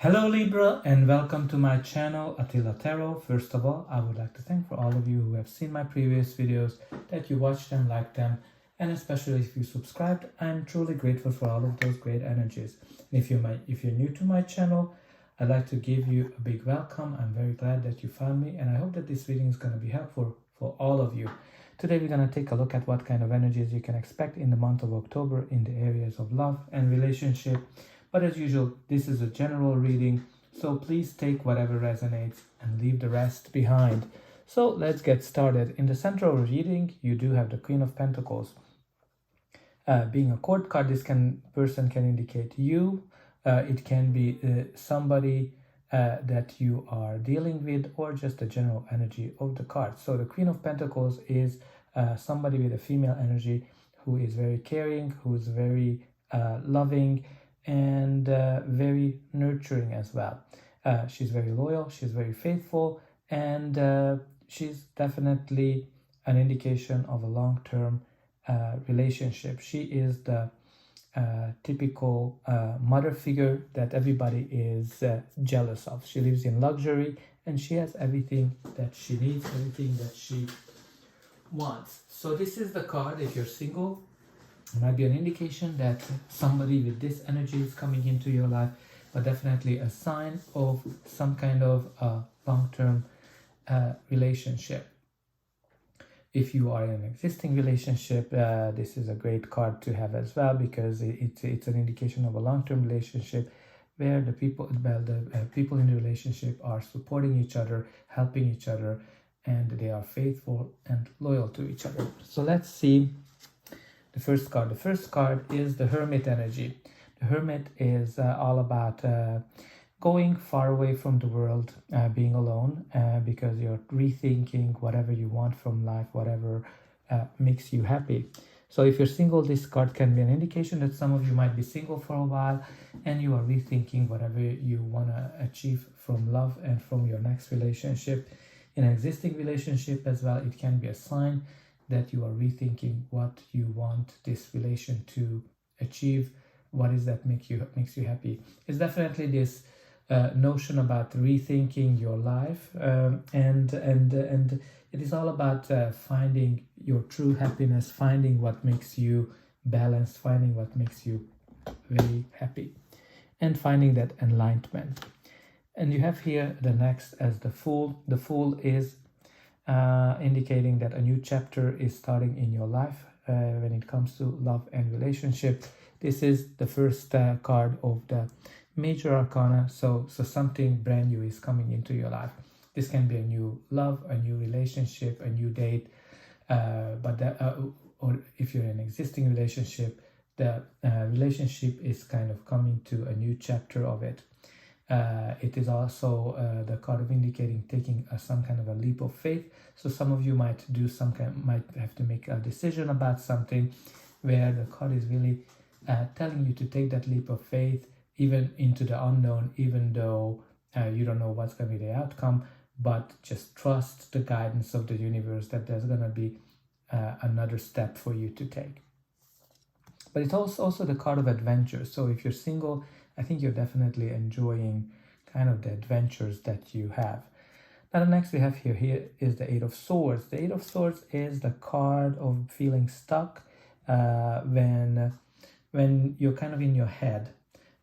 Hello Libra and welcome to my channel Attila Tarot. First of all, I would like to thank for all of you who have seen my previous videos, that you watched them, liked them, and especially if you subscribed. I'm truly grateful for all of those great energies. And if you're new to my channel, I'd like to give you a big welcome. I'm very glad that you found me, and I hope that this reading is going to be helpful for all of you. Today we're going to take a look at what kind of energies you can expect in the month of October in the areas of love and relationship. But as usual, this is a general reading, so please take whatever resonates and leave the rest behind. So let's get started. In the center of the reading, you do have the Queen of Pentacles. Being a court card, this person can indicate you. It can be somebody that you are dealing with, or just the general energy of the card. So the Queen of Pentacles is somebody with a female energy who is very caring, who is very loving, and very nurturing as well. She's very loyal, she's very faithful, and she's definitely an indication of a long-term relationship. She is the typical mother figure that everybody is jealous of. She lives in luxury and she has everything that she needs, everything that she wants. So this is the card. If you're single, it might be an indication that somebody with this energy is coming into your life, but definitely a sign of some kind of long-term relationship. If you are in an existing relationship, this is a great card to have as well, because it's an indication of a long-term relationship where the people in the relationship are supporting each other, helping each other, and they are faithful and loyal to each other. So let's see the first card. The first card is the Hermit energy. The Hermit is all about going far away from the world, being alone, because you're rethinking whatever you want from life, whatever makes you happy. So if you're single, this card can be an indication that some of you might be single for a while and you are rethinking whatever you want to achieve from love and from your next relationship. In an existing relationship as well, it can be a sign that you are rethinking what you want this relation to achieve. What is that makes you happy? It's definitely this notion about rethinking your life, and it is all about finding your true happiness, finding what makes you balanced, finding what makes you very happy, and finding that enlightenment. And you have here the next as the Fool. The Fool is indicating that a new chapter is starting in your life when it comes to love and relationship. This is the first card of the major arcana, so something brand new is coming into your life. This can be a new love, a new relationship, a new date, or if you're in an existing relationship, the relationship is kind of coming to a new chapter of it. It is also the card of indicating taking some kind of a leap of faith. So some of you might have to make a decision about something, where the card is really telling you to take that leap of faith, even into the unknown, even though you don't know what's going to be the outcome, but just trust the guidance of the universe that there's going to be another step for you to take. But it's also the card of adventure. So if you're single, I think you're definitely enjoying kind of the adventures that you have. Now the next we have here is the Eight of Swords. The Eight of Swords is the card of feeling stuck when you're kind of in your head,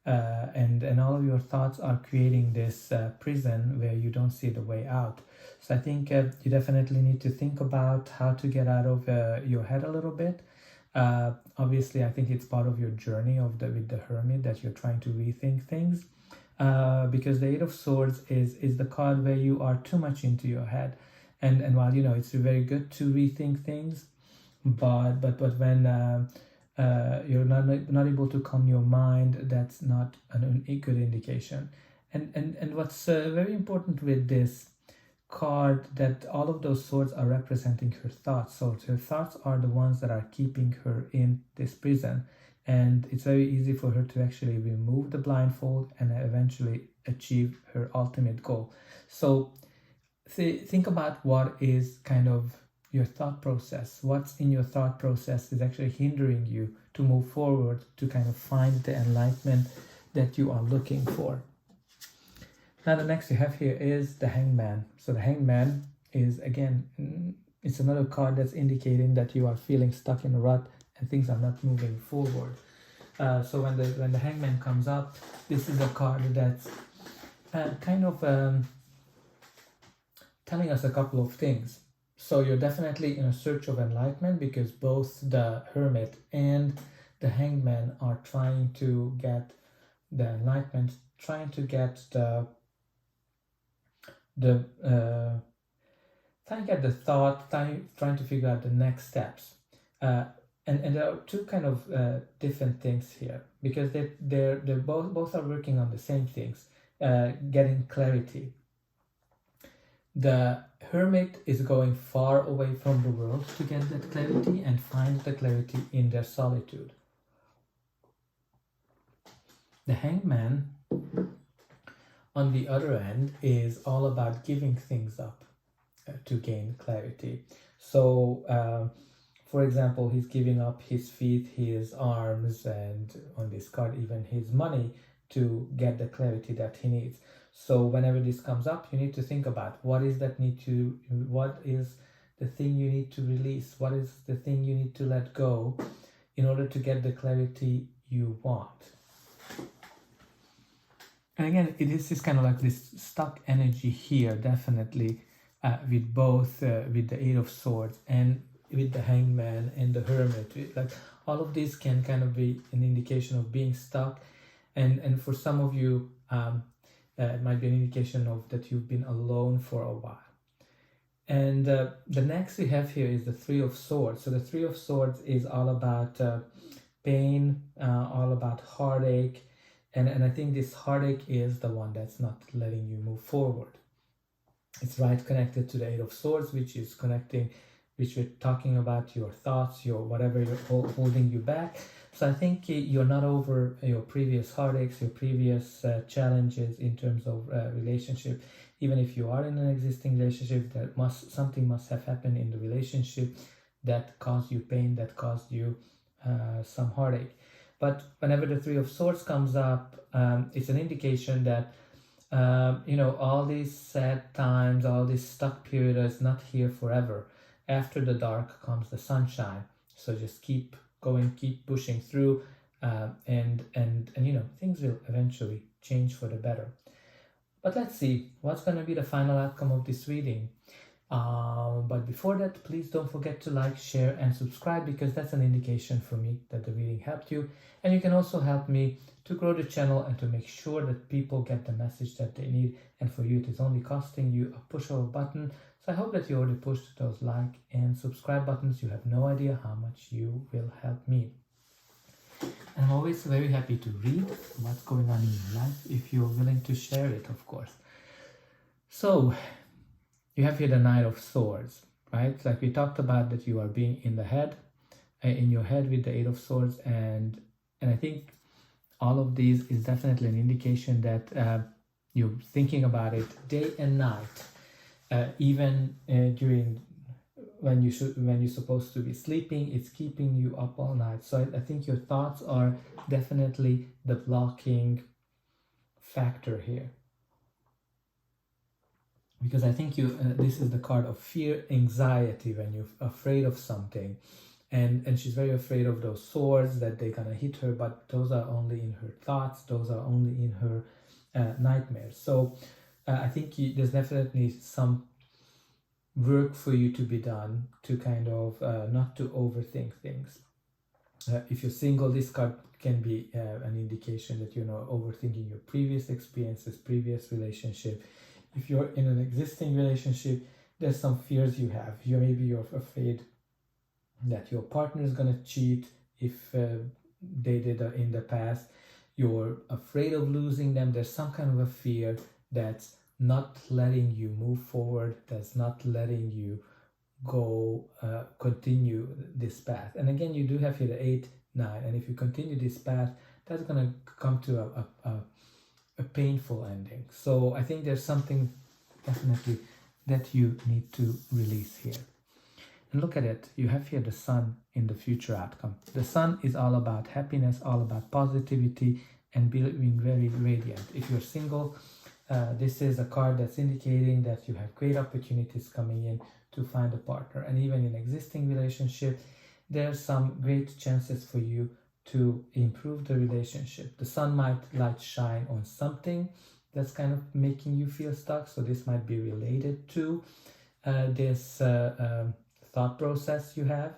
and all of your thoughts are creating this prison where you don't see the way out. So I think you definitely need to think about how to get out of your head a little bit. Obviously, I think it's part of your journey with the Hermit that you're trying to rethink things, because the Eight of Swords is the card where you are too much into your head, and while it's very good to rethink things, but when you're not able to calm your mind, that's not a good indication. And what's very important with this card, that all of those swords are representing her thoughts. So her thoughts are the ones that are keeping her in this prison, and it's very easy for her to actually remove the blindfold and eventually achieve her ultimate goal. So think about what is kind of your thought process. What's in your thought process is actually hindering you to move forward, to kind of find the enlightenment that you are looking for. Now the next you have here is the Hangman. So the Hangman is, again, it's another card that's indicating that you are feeling stuck in a rut and things are not moving forward. So when the Hangman comes up, this is a card that's kind of telling us a couple of things. So you're definitely in a search of enlightenment, because both the Hermit and the Hangman are trying to get the enlightenment, trying to get trying to get the thought, trying to figure out the next steps. And there are two kind of different things here, because they're both are working on the same things, getting clarity. The Hermit is going far away from the world to get that clarity and find the clarity in their solitude. The Hangman, on the other end, is all about giving things up to gain clarity. So, for example, he's giving up his feet, his arms, and on this card, even his money, to get the clarity that he needs. So whenever this comes up, you need to think about what is the thing you need to release, what is the thing you need to let go in order to get the clarity you want. And again, it is kind of like this stuck energy here, definitely, with both, with the Eight of Swords and with the Hangman and the Hermit. Like, all of these can kind of be an indication of being stuck, and for some of you, it might be an indication of that you've been alone for a while. And the next we have here is the Three of Swords. So the Three of Swords is all about pain, all about heartache, and I think this heartache is the one that's not letting you move forward. It's right connected to the Eight of Swords, which we're talking about your thoughts, your whatever you're holding you back. So I think you're not over your previous heartaches, your previous challenges in terms of relationship. Even if you are in an existing relationship, something must have happened in the relationship that caused you pain, that caused you some heartache. But whenever the Three of Swords comes up, it's an indication that all these sad times, all this stuck period is not here forever. After the dark comes the sunshine. So just keep going, keep pushing through, and things will eventually change for the better. But let's see what's going to be the final outcome of this reading. But before that, please don't forget to like, share, and subscribe, because that's an indication for me that the reading helped you. And you can also help me to grow the channel and to make sure that people get the message that they need. And for you, it is only costing you a push of a button. So I hope that you already pushed those like and subscribe buttons. You have no idea how much you will help me. And I'm always very happy to read what's going on in your life, if you're willing to share it, of course. So you have here the Knight of Swords, right? Like we talked about, that you are being in your head with the Eight of Swords, and I think all of these is definitely an indication that you're thinking about it day and night, even during when you're supposed to be sleeping. It's keeping you up all night. So I think your thoughts are definitely the blocking factor here. Because I think this is the card of fear, anxiety, when you're afraid of something. And she's very afraid of those swords, that they're gonna hit her, but those are only in her thoughts, those are only in her nightmares. So I think there's definitely some work for you to be done to kind of not to overthink things. If you're single, this card can be an indication that you're not overthinking your previous experiences, previous relationship. If you're in an existing relationship, there's some fears you have. Maybe you're afraid that your partner is going to cheat if they did in the past. You're afraid of losing them. There's some kind of a fear that's not letting you move forward, that's not letting you go, continue this path. And again, you do have here the 8, 9, and if you continue this path, that's going to come to a painful ending. So I think there's something definitely that you need to release here. And look at it, you have here the Sun in the future outcome. The Sun is all about happiness, all about positivity, and being very radiant. If you're single, This is a card that's indicating that you have great opportunities coming in to find a partner, and even in existing relationship, there's some great chances for you to improve the relationship. The sun might light shine on something that's kind of making you feel stuck, so this might be related to this thought process you have,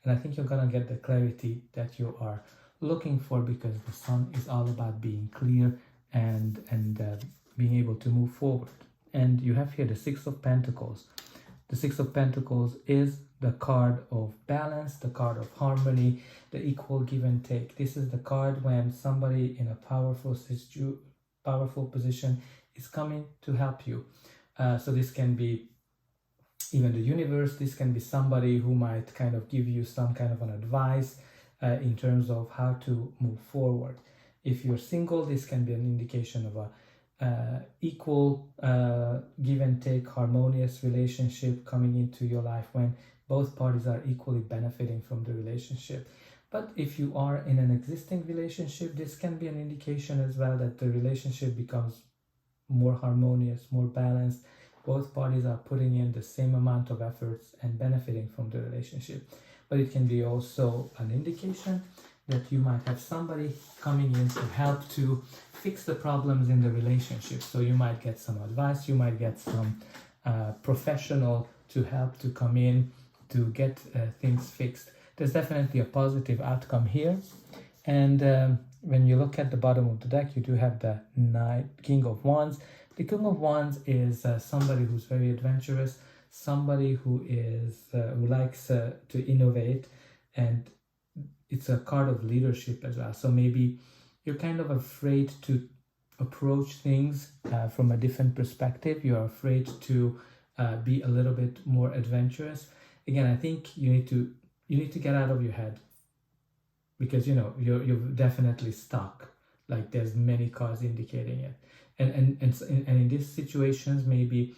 and I think you're gonna get the clarity that you are looking for, because the sun is all about being clear and being able to move forward. And you have here the Six of Pentacles. The Six of Pentacles is the card of balance, the card of harmony, the equal give and take. This is the card when somebody in a powerful position is coming to help you. So this can be even the universe, this can be somebody who might kind of give you some kind of an advice in terms of how to move forward. If you're single, this can be an indication of a equal give and take, harmonious relationship coming into your life when both parties are equally benefiting from the relationship. But if you are in an existing relationship, this can be an indication as well that the relationship becomes more harmonious, more balanced. Both parties are putting in the same amount of efforts and benefiting from the relationship. But it can be also an indication that you might have somebody coming in to help to fix the problems in the relationship. So you might get some advice, you might get some professional to help to come in to get things fixed. There's definitely a positive outcome here. And when you look at the bottom of the deck, you do have the King of Wands. The King of Wands is somebody who's very adventurous, somebody who is who likes to innovate, and it's a card of leadership as well. So maybe you're kind of afraid to approach things from a different perspective. You're afraid to be a little bit more adventurous. Again, I think you need to get out of your head, because you're definitely stuck. Like there's many cards indicating it, and in these situations, maybe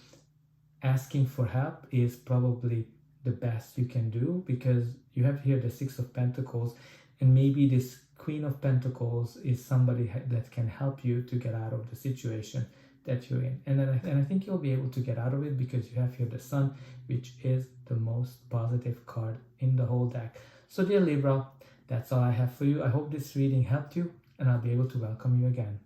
asking for help is probably the best you can do, because you have here the Six of Pentacles, and maybe this Queen of Pentacles is somebody that can help you to get out of the situation that you're in. And I think you'll be able to get out of it, because you have here the Sun, which is the most positive card in the whole deck. So dear Libra, that's all I have for you. I hope this reading helped you, and I'll be able to welcome you again.